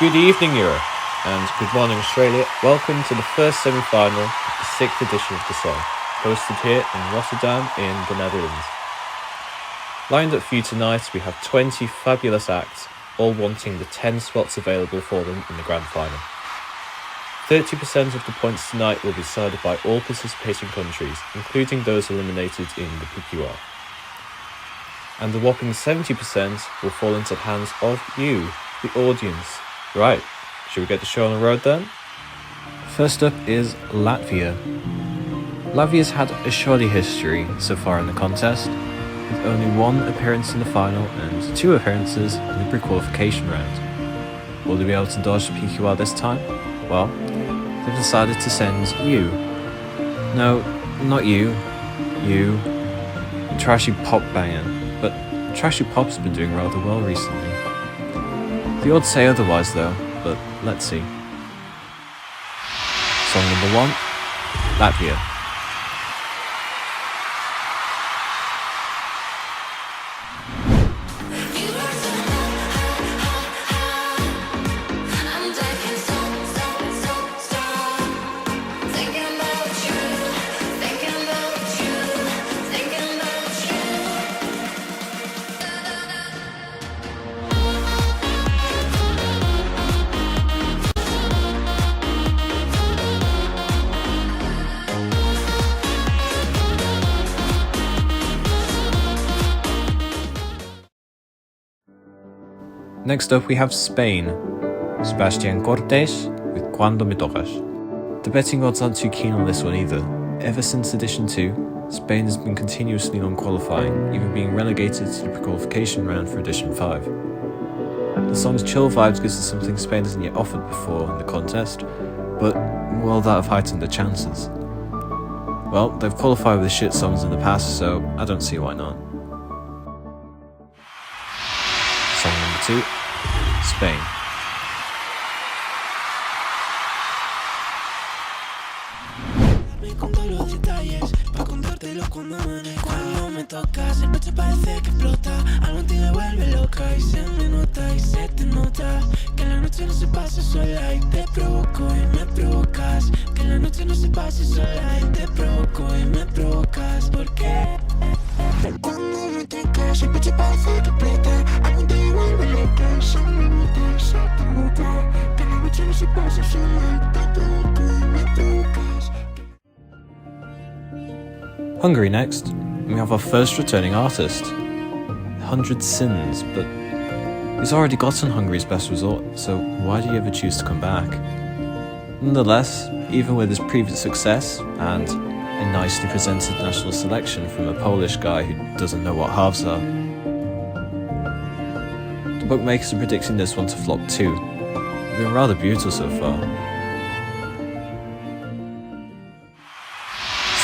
Good evening, Europe, and good morning, Australia. Welcome to the first semi-final of the 6th edition of the song, hosted here in Rotterdam in the Netherlands. Lined up for you tonight, we have 20 fabulous acts, all wanting the 10 spots available for them in the grand final. 30% of the points tonight will be decided by all participating countries, including those eliminated in the PQR. And the whopping 70% will fall into the hands of you, the audience. Right, should we get the show on the road then? First up is Latvia. Latvia's had a shoddy history so far in the contest, with only one appearance in the final and 2 appearances in the pre-qualification round. Will they be able to dodge the PQR this time? Well, they've decided to send you. No, not you. You. Trashy pop banger. But trashy pop's been doing rather well recently. The odds say otherwise though, but let's see. Song number 1, Latvia. Next up we have Spain. Sebastián Cortés with Cuando Me Tocas. The betting odds aren't too keen on this one either. Ever since Edition 2, Spain has been continuously non-qualifying, even being relegated to the pre-qualification round for Edition 5. The song's chill vibes gives us something Spain hasn't yet offered before in the contest, but will that have heightened the chances? Well, they've qualified with shit songs in the past, so I don't see why not. Song number 2, Spain. Cuando me tocas, el pecho parece que explota. Algo en ti me vuelve loca y se me nota y se te nota. Que la noche no se pase sola y te provoco y me provocas. Que la noche no se pase sola y te provoco y me provocas. ¿Por qué? Cuando me tocas, el pecho parece que explota. Algo en ti me vuelve loca y se me nota y se te nota. Que la noche no se pase sola y te provoco y me provocas. Hungary next, and we have our first returning artist. 100 Sins, but he's already gotten Hungary's best resort, so why do you ever choose to come back? Nonetheless, even with his previous success, and a nicely presented national selection from a Polish guy who doesn't know what halves are, the bookmakers are predicting this one to flop too. It's been rather beautiful so far.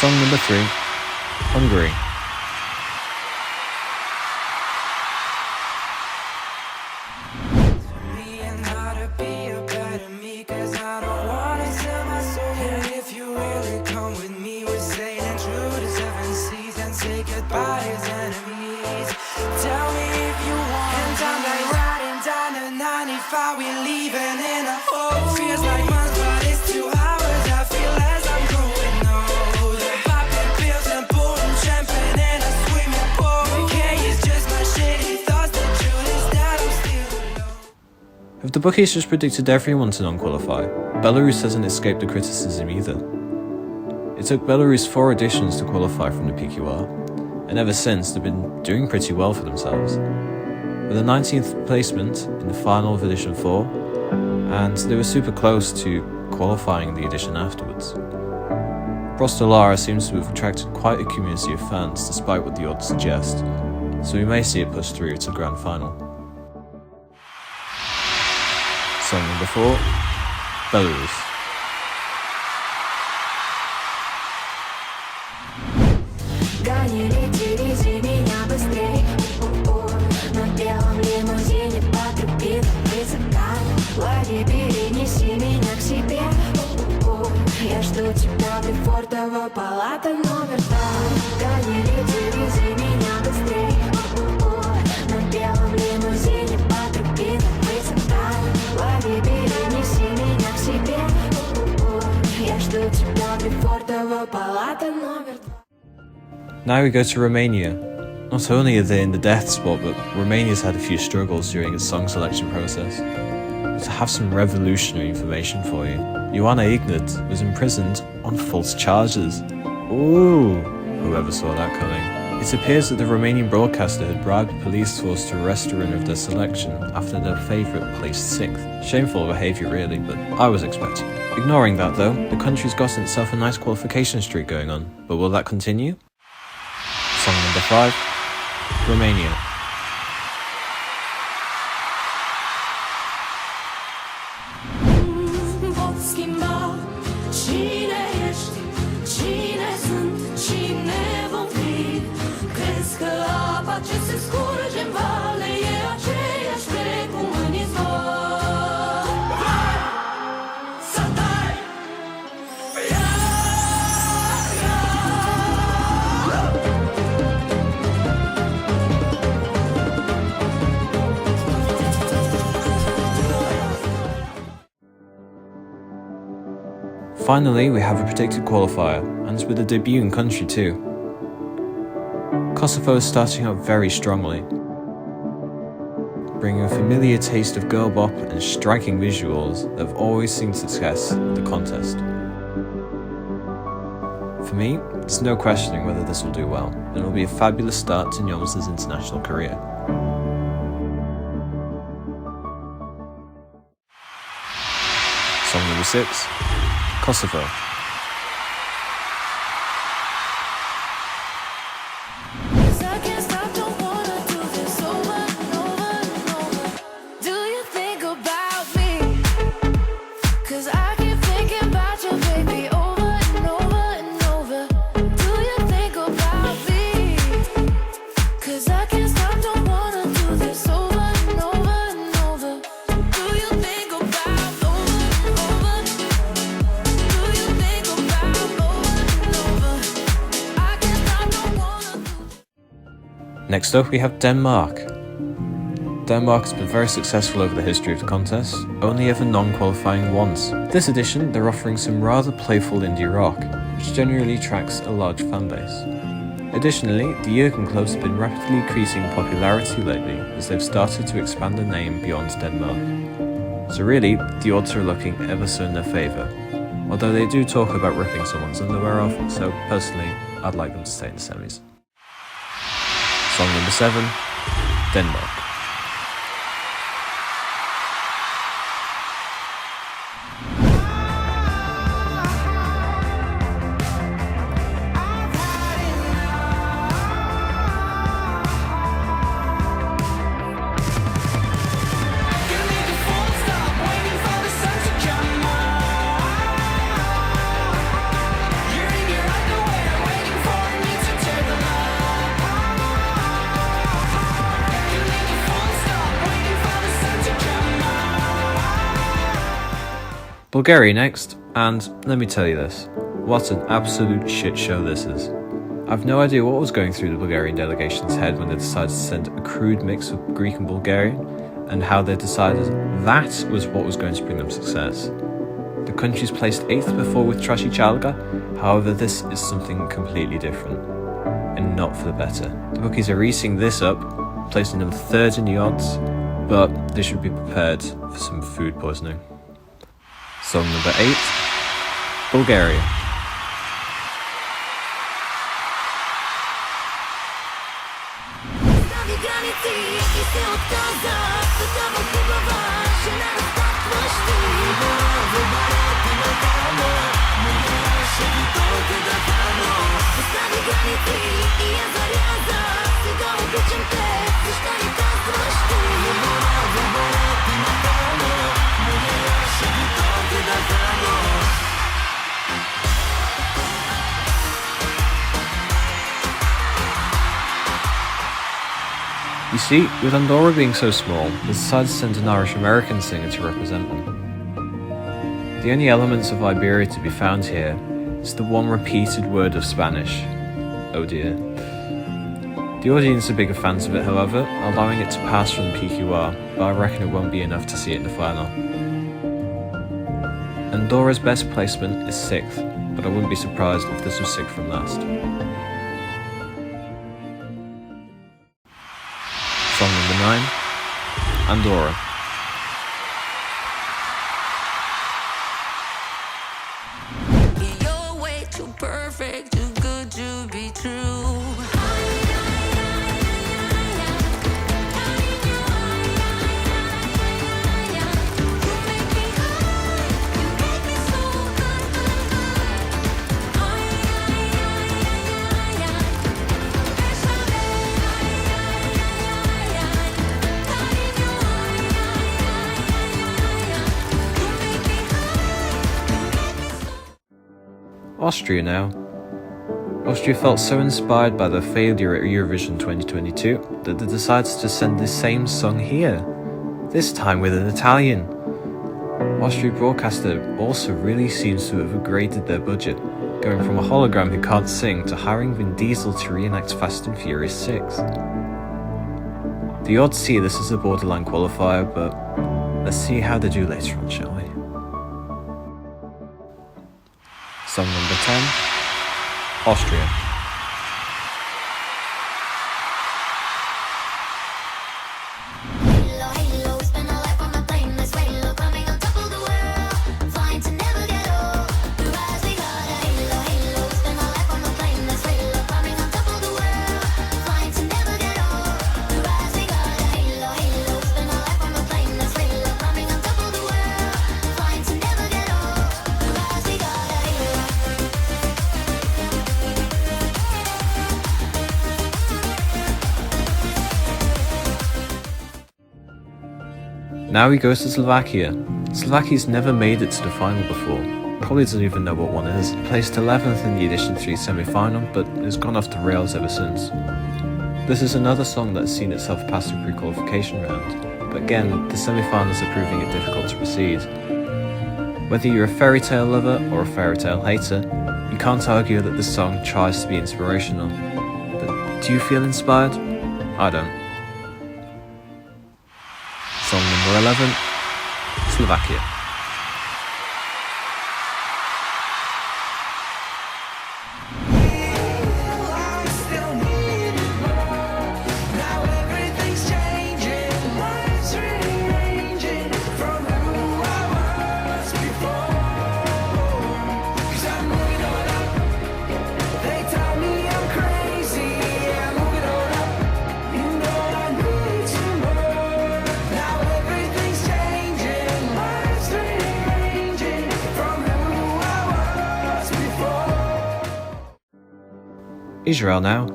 Song number 3, Hungary. If the bookies just predicted everyone to non-qualify, Belarus hasn't escaped the criticism either. It took Belarus 4 editions to qualify from the PQR, and ever since they've been doing pretty well for themselves. With a 19th placement in the final of Edition 4, and they were super close to qualifying the edition afterwards. Prosto Lera seems to have attracted quite a community of fans despite what the odds suggest, so we may see it push through to the grand final. Song number 4, Belarus. Граници, вези меня быстрей, на белом лимузине по тропинам высока. Лови, перенеси меня к себе, я жду тебя в Лефортово, палата номер 2. Граници, вези меня быстрей, на белом лимузине по тропинам высока. Лови, Киева, Палата номер 2. Now we go to Romania. Not only are they in the death spot, but Romania's had a few struggles during its song selection process. To have some revolutionary information for you, Ioana Ignat was imprisoned on false charges. Ooh, whoever saw that coming. It appears that the Romanian broadcaster had bribed a police force to arrest a winner of their selection after their favourite placed 6th. Shameful behaviour really, but I was expecting it. Ignoring that though, the country's got itself a nice qualification streak going on, but will that continue? Song number 5, Romania. Finally, we have a predicted qualifier, and it's with a debuting country too. Kosovo is starting out very strongly, bringing a familiar taste of girl bop and striking visuals that have always seen success at the contest. For me, there's no questioning whether this will do well, and it will be a fabulous start to Njoms's international career. Song number 6, Kosovo. Next up we have Denmark. Denmark has been very successful over the history of the contest, only ever non-qualifying once. This edition they're offering some rather playful indie rock, which generally attracts a large fanbase. Additionally, the Jürgen clubs have been rapidly increasing in popularity lately as they've started to expand their name beyond Denmark. So really, the odds are looking ever so in their favour, although they do talk about ripping someone's underwear off, so personally, I'd like them to stay in the semis. Song number 7, Denmark. Bulgaria next, and let me tell you this, what an absolute shit show this is. I've no idea what was going through the Bulgarian delegation's head when they decided to send a crude mix of Greek and Bulgarian, and how they decided that was what was going to bring them success. The country's placed 8th before with Trashy Chalga, however this is something completely different, and not for the better. The bookies are easing this up, placing them 3rd in the odds, but they should be prepared for some food poisoning. Song number 8, Bulgaria. You see, with Andorra being so small, they decided to send an Irish-American singer to represent them. The only elements of Iberia to be found here is the one repeated word of Spanish. Oh dear. The audience are bigger fans of it, however, allowing it to pass from the PQR, but I reckon it won't be enough to see it in the final. Andorra's best placement is 6th, but I wouldn't be surprised if this was 6th from last. Song number 9, Andorra. You're way too perfect, too good to be true. Austria now. Austria felt so inspired by their failure at Eurovision 2022 that they decided to send the same song here, this time with an Italian. Austria broadcaster also really seems to have upgraded their budget, going from a hologram who can't sing to hiring Vin Diesel to reenact Fast and Furious 6. The odds see this as a borderline qualifier, but let's see how they do later on, shall we? Song number 10, Austria. Now we go to Slovakia. Slovakia's never made it to the final before. Probably doesn't even know what one is. Placed 11th in the Edition 3 semi-final, but has gone off the rails ever since. This is another song that's seen itself past the pre-qualification round, but again, the semi-finals are proving it difficult to proceed. Whether you're a fairy tale lover or a fairy tale hater, you can't argue that this song tries to be inspirational. But do you feel inspired? I don't. Song number 11, Slovakia. Israel now.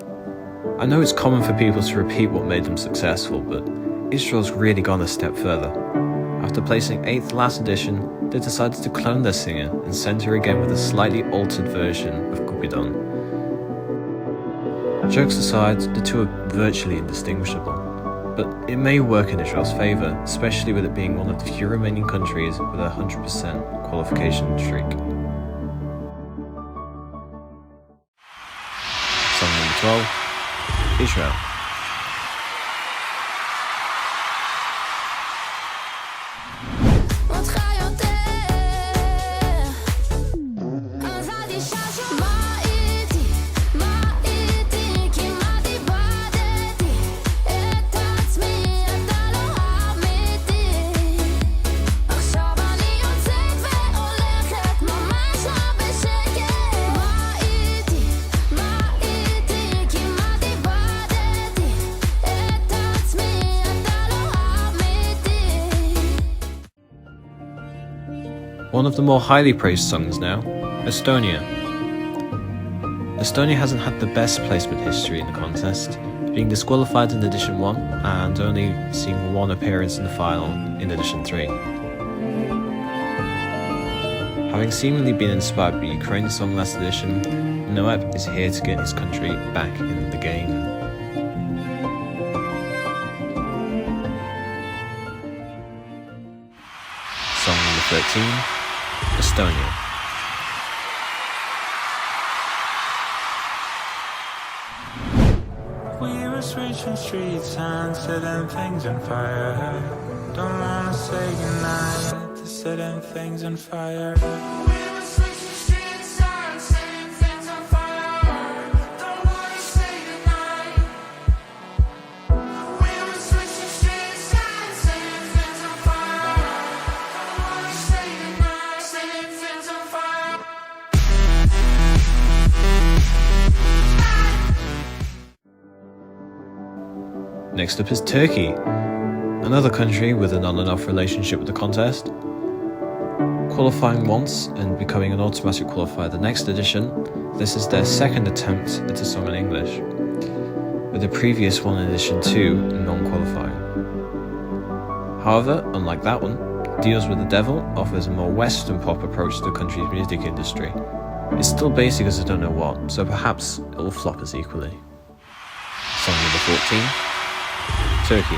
I know it's common for people to repeat what made them successful, but Israel's really gone a step further. After placing 8th last edition, they decided to clone their singer and send her again with a slightly altered version of Cupidon. Jokes aside, the two are virtually indistinguishable, but it may work in Israel's favour, especially with it being one of the few remaining countries with a 100% qualification streak. Song number 12, Israel. One of the more highly praised songs now, Estonia. Estonia hasn't had the best placement history in the contest, being disqualified in Edition 1 and only seeing one appearance in the final in Edition 3. Having seemingly been inspired by Ukraine's song last edition, NOЕP is here to get his country back in the game. Song number 13, Estonia. We were switching streets and setting things on fire. Don't wanna say goodnight to setting things on fire. We were switching streets and Next up is Turkey, another country with an on-and-off relationship with the contest. Qualifying once and becoming an automatic qualifier the next edition, this is their second attempt at a song in English, with the previous one in edition 2 non-qualifying. However, unlike that one, Deals with the Devil offers a more Western pop approach to the country's music industry. It's still basic as I don't know what, so perhaps it will flop as equally. Song number 14, Turkey.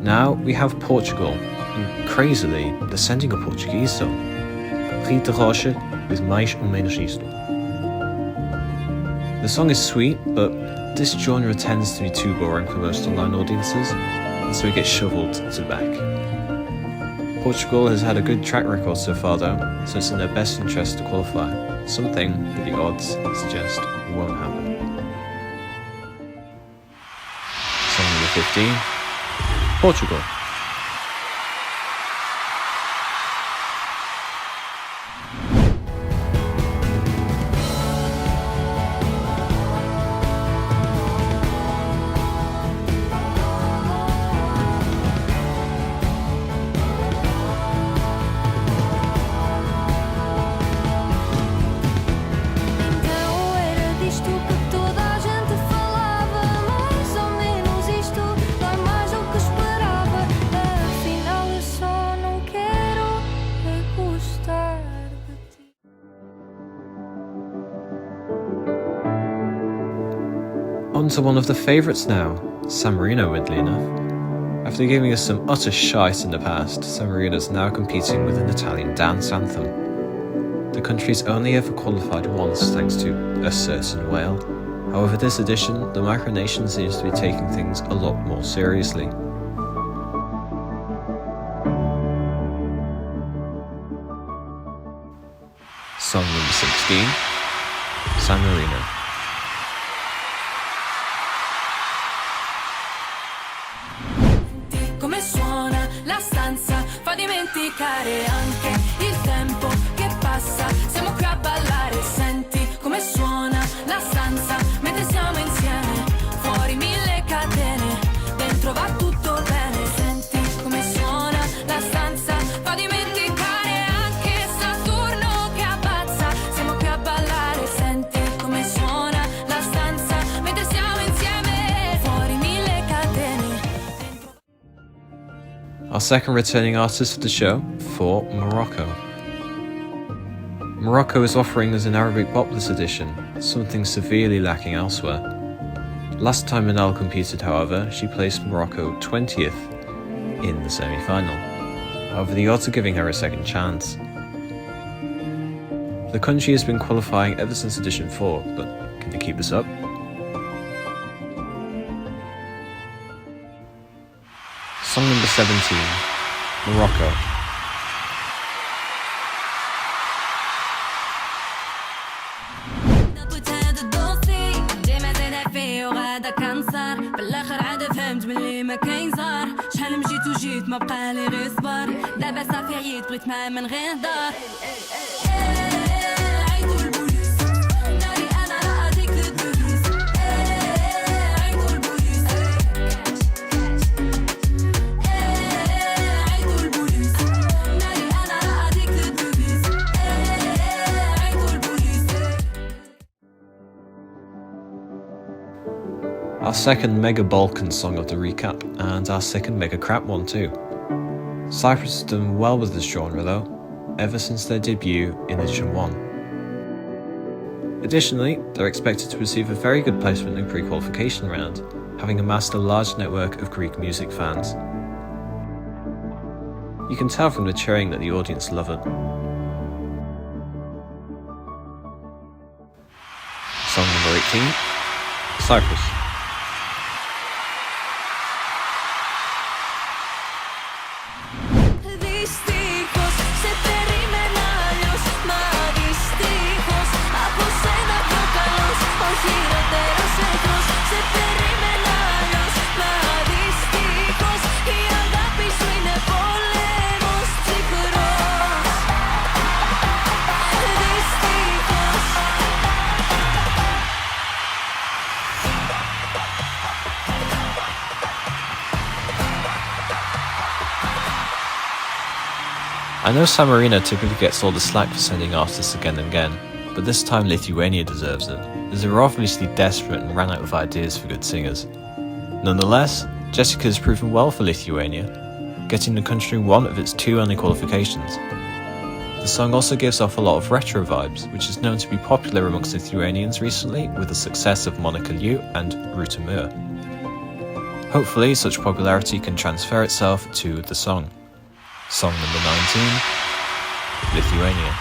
Now we have Portugal, and crazily, they're sending a Portuguese song. Rita Rocha with Mais ou Menos Isto. The song is sweet, but this genre tends to be too boring for most online audiences, and so it gets shoveled to the back. Portugal has had a good track record so far though, so it's in their best interest to qualify, something that the odds suggest won't happen. Song number 15, Portugal. On to one of the favourites now, San Marino, weirdly enough. After giving us some utter shite in the past, San Marino is now competing with an Italian dance anthem. The country's only ever qualified once thanks to a certain whale. However, this edition, the micronation seems to be taking things a lot more seriously. Song number 16, San Marino. Come suona la stanza, fa dimenticare anche il tempo che passa. Siamo qui a ballare, senti come suona la stanza mentre siamo insieme. Fuori mille catene, dentro va tutto bene. Senti come suona la stanza, fa dimenticare anche Saturno che abbazza. Siamo qui a ballare, senti come suona la stanza mentre siamo insieme. Fuori mille catene. Our second returning artist of the show for Morocco. Morocco is offering us an Arabic pop this edition, something severely lacking elsewhere. Last time Manal competed, however, she placed Morocco 20th in the semi-final. However, the odds are giving her a second chance. The country has been qualifying ever since edition 4, but can they keep this up? Song number 17, Morocco. ما بقالي غير صبر دابا صافي عييت بغيت معاه من غير دار عيطوا البوليس ناري انا راه هذيك البوليس عيطوا البوليس عيطوا البوليس ناري انا راه هذيك البوليس عيطوا البوليس. Our second Mega Balkan song of the recap, and our second Mega Crap one too. Cyprus has done well with this genre though, ever since their debut in edition 1. Additionally, they're expected to receive a very good placement in pre-qualification round, having amassed a large network of Greek music fans. You can tell from the cheering that the audience love it. Song number 18, Cyprus. Δυστυχώς σε περίμενα αλλιώς, μα δυστυχώς από σένα πιο καλός, ο χειρότερος εχθρός. Σε περίμενα αλλιώς, μα δυστυχώς η αγάπη σου είναι πόλεμος ψυχρός. Δυστυχώς. I know San Marino typically gets all the slack for sending artists again and again, but this time Lithuania deserves it, as they were obviously desperate and ran out of ideas for good singers. Nonetheless, Jessica has proven well for Lithuania, getting the country one of its 2 only qualifications. The song also gives off a lot of retro vibes, which is known to be popular amongst Lithuanians recently with the success of Monica Liu and Rita Rocha. Hopefully such popularity can transfer itself to the song. Song number 19, Lithuania.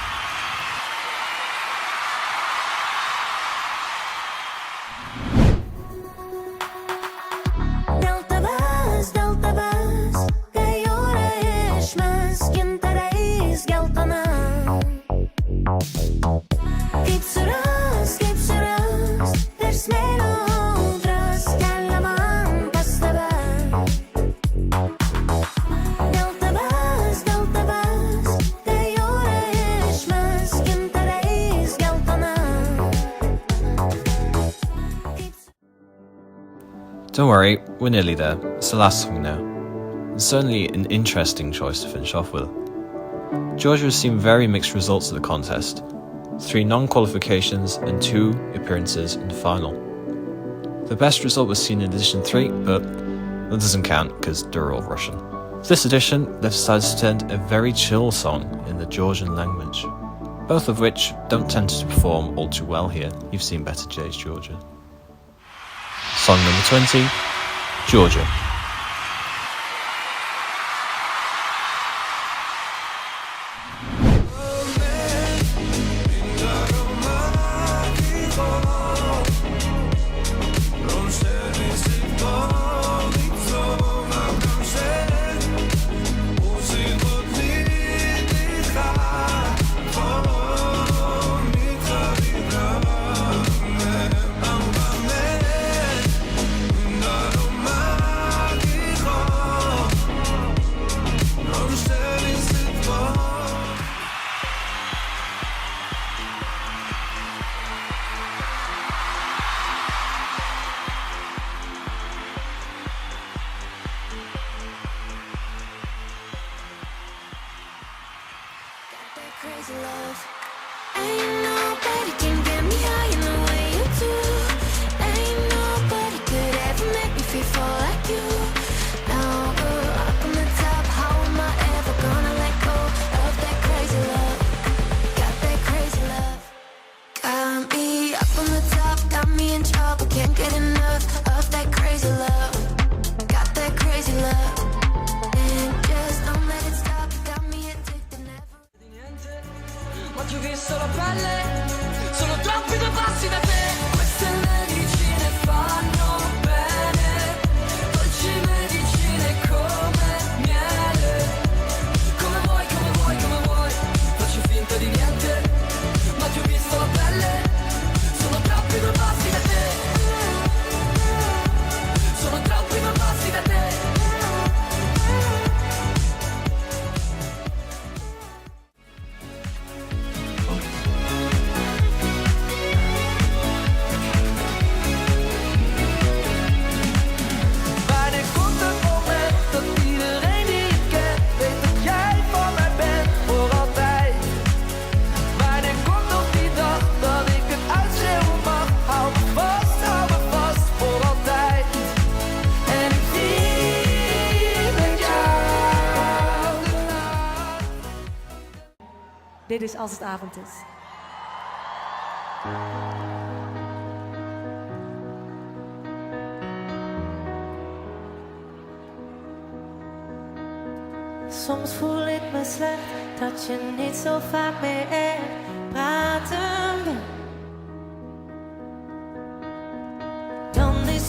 Don't worry, we're nearly there. It's the last song now. It's certainly an interesting choice to finish off with. Georgia has seen very mixed results at the contest. 3 non-qualifications and 2 appearances in the final. The best result was seen in edition 3, but that doesn't count because they're all Russian. For this edition, they've decided to send a very chill song in the Georgian language, both of which don't tend to perform all too well here. You've seen better days, Georgia. Song number 20, Georgia. Crazy love. Ain't nobody can get me high in the way you do. Ain't nobody could ever make me feel like you. Now we're up on the top. How am I ever gonna let go of that crazy love? Got that crazy love. Got me up on the top. Got me in trouble. Can't get enough of that crazy love. Got that crazy love. And just don't let it stop. Got me addicted. Never. Ma più che solo pelle, sono troppi 2 passi da te. Queste medicine fanno bene, dolci medicine come miele. Come vuoi, come vuoi, come vuoi, faccio finta di niente. Ma ti ho visto la pelle, sono troppi 2 passi da te. Sono troppi 2 passi da te. Dit is Als het avond is. Soms voel ik me slecht dat je niet zo vaak meer echt praten wil.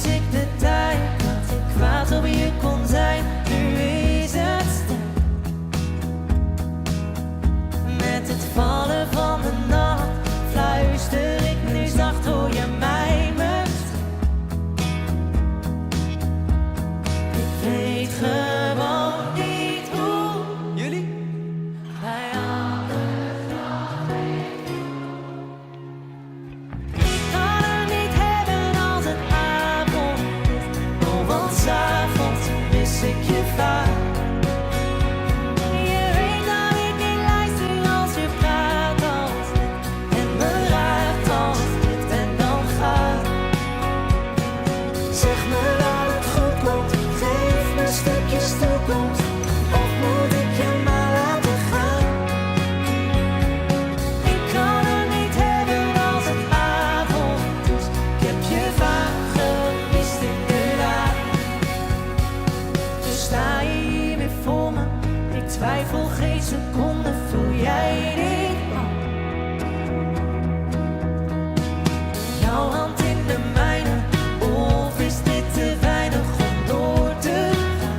Mis ik de tijd dat ik kwaad op je kon zijn. Nu is het stil. Met het vallen van de nacht fluister ik nu zacht, hoor je mij me stil. Ik weet gewoon niet hoe. Jullie? Bij alles wat ik doe. Ik kan er niet hebben als het avond is. Oh, want 's avonds mis ik je vaak. Je weet dat ik niet luister als je praat als dit. En me raakt als dit en dan gaat. Zeg me dat het goed komt, geef me stukjes toekomst. Of moet ik je maar laten gaan? Ik kan er niet hebben als het avond is. Ik heb je vaak gemist inderdaad. Dus sta je hier weer voor me. Ik twijfel geen seconde, voel jij dit al? Jouw hand in de mijne, of is dit te weinig om door te gaan?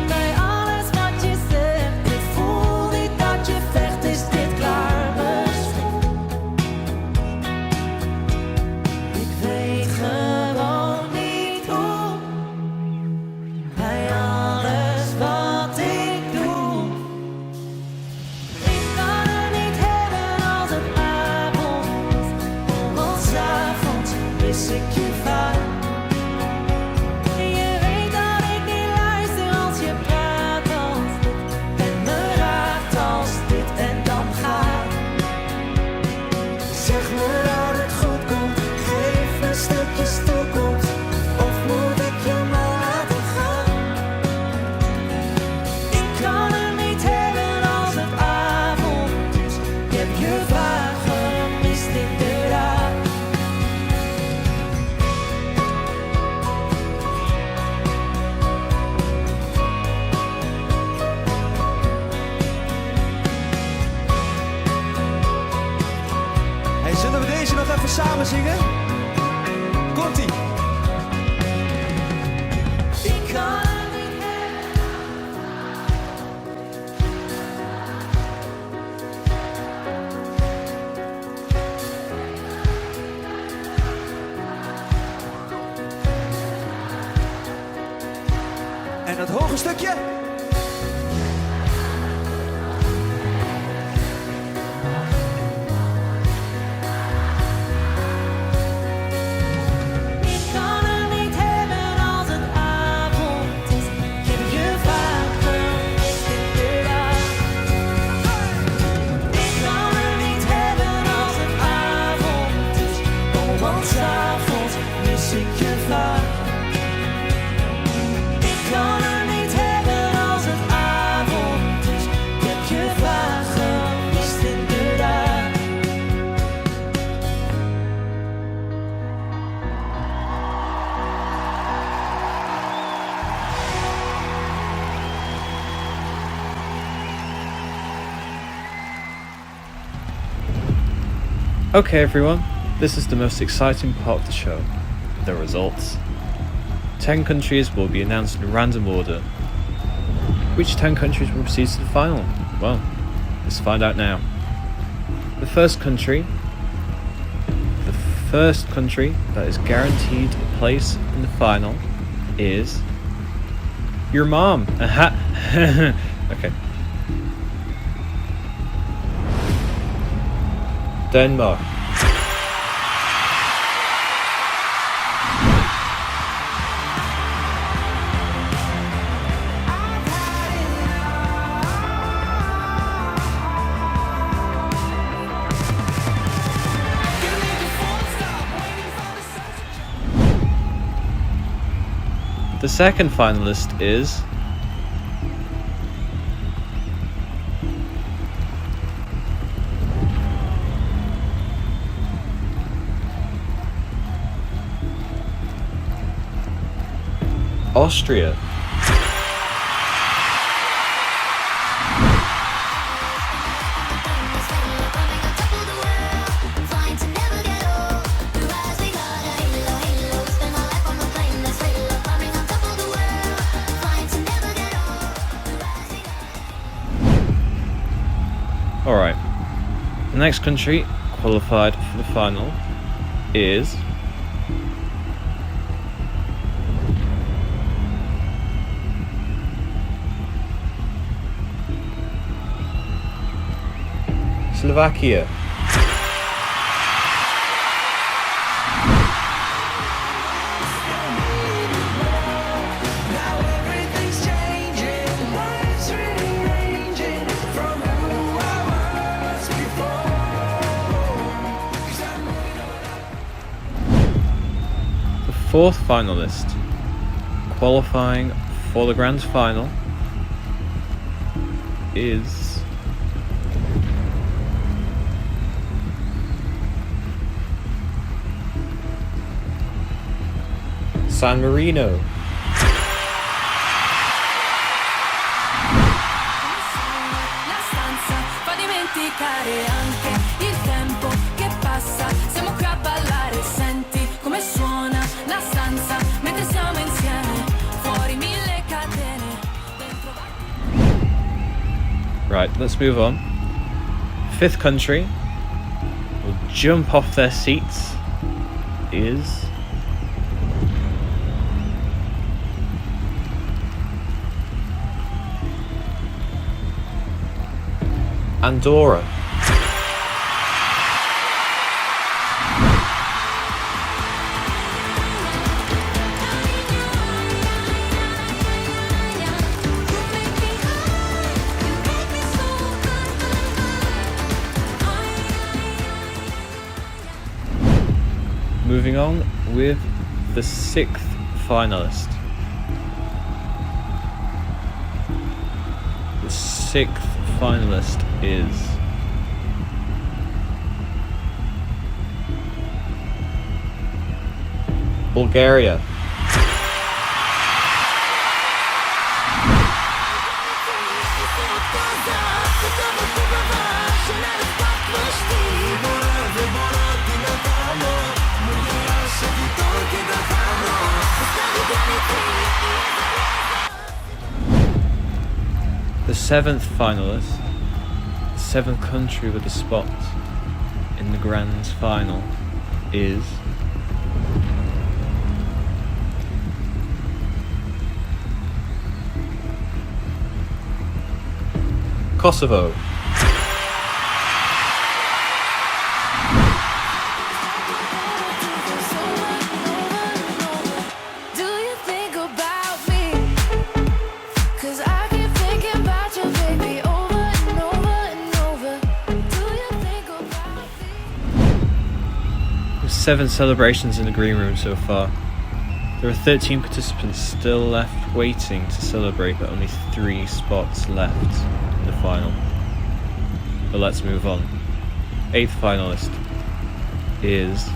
Bij alles wat je zegt, ik voel niet dat je vecht, is dit klaar misschien? Ik weet gewoon niet hoe. Bij alles wat ik doe. Ik kan er niet hebben als het avond is. Want 's avonds mis ik je vaak. Je weet dat ik niet luister als je praat als dit. En me raakt als dit en dan gaat. Zeg me dat het goed komt, geef me stukjes toekomst. Of moet ik je maar laten gaan? Ik kan er niet hebben als het avond is. Ik heb je vaak gemist inderdaad. Hey, zullen we deze nog even samen zingen? Komt-ie! Ik kan er niet hebben. En dat hoge stukje? Ik kan er niet hebben als het avond is. Ik heb je vaak gemist inderdaad. Ik kan er niet hebben als het avond is. Oh, want 's avonds mis ik je vaak. Ik kan er niet hebben als het avond is. Ik heb je vaak gemist inderdaad. Okay, everyone, this is the most exciting part of the show, the results. 10 countries will be announced in random order. Which 10 countries will proceed to the final? Well, let's find out now. The first country that is guaranteed a place in the final is your mom. Aha. Okay. Denmark. The second finalist is Austria. Flying to never get old. The next country qualified for the final is Slovakia. Fourth finalist qualifying for the grand final is San Marino. La stanza fa dimenticare anche il tempo che passa. Siamo qui a ballare, senti come suona la stanza mentre siamo insieme. Fuori mille catene. Right, let's move on. Fifth country will jump off their seats is Andorra. Moving on with the sixth finalist. The sixth finalist is Bulgaria. The seventh finalist, the seventh country with a spot in the grand final is Kosovo. Do you think about me? 'Cause I keep thinking about you, baby, over and over and over. Do you think about me? With 7 celebrations in the green room so far. There are 13 participants still left waiting to celebrate, but only 3 spots left in the final. But let's move on. 8th finalist is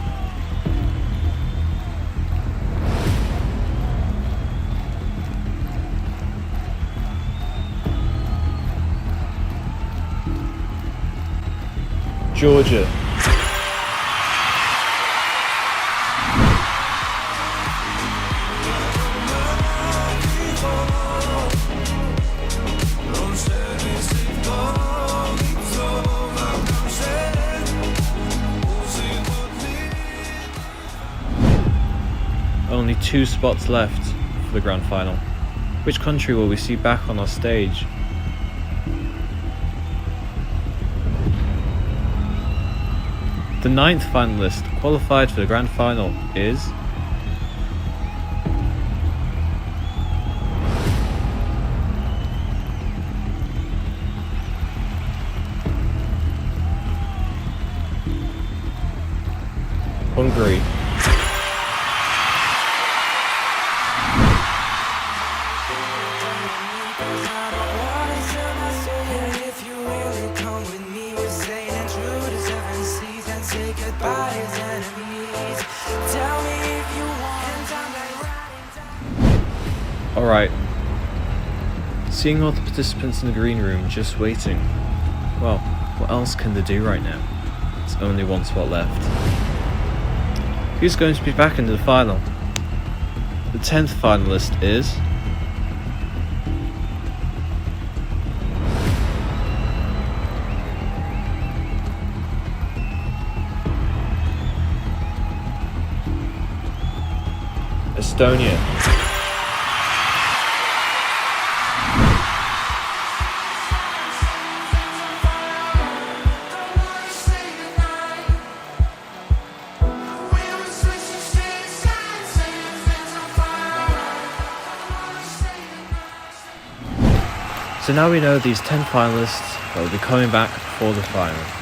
Georgia. Only 2 spots left for the grand final. Which country will we see back on our stage? The 9th finalist qualified for the grand final is Hungary. Alright, seeing all the participants in the green room just waiting, well, what else can they do right now? There's only 1 spot left. Who's going to be back into the final? The 10th finalist is Estonia. So now we know these 10 finalists that will be coming back for the final.